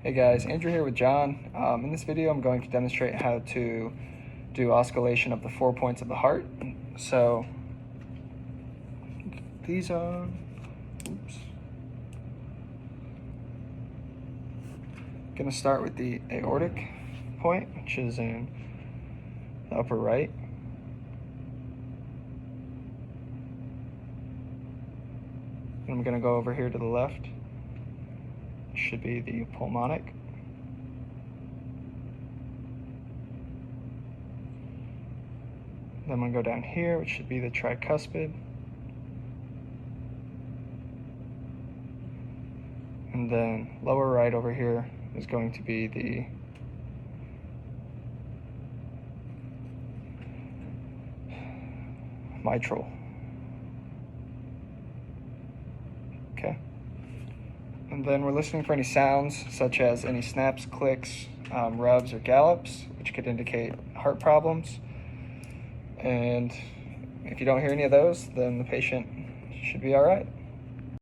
Hey guys, Andrew here with John. In this video I'm going to demonstrate how to do oscillation of the 4 points of the heart. So these are, going to start with the aortic point, which is in the upper right. And I'm going to go over here to the left. Should be the pulmonic. Then I'm going to go down here, which should be the tricuspid. And then lower right over here is going to be the mitral. Okay. And then we're listening for any sounds, such as any snaps, clicks, rubs, or gallops, which could indicate heart problems. And if you don't hear any of those, then the patient should be all right.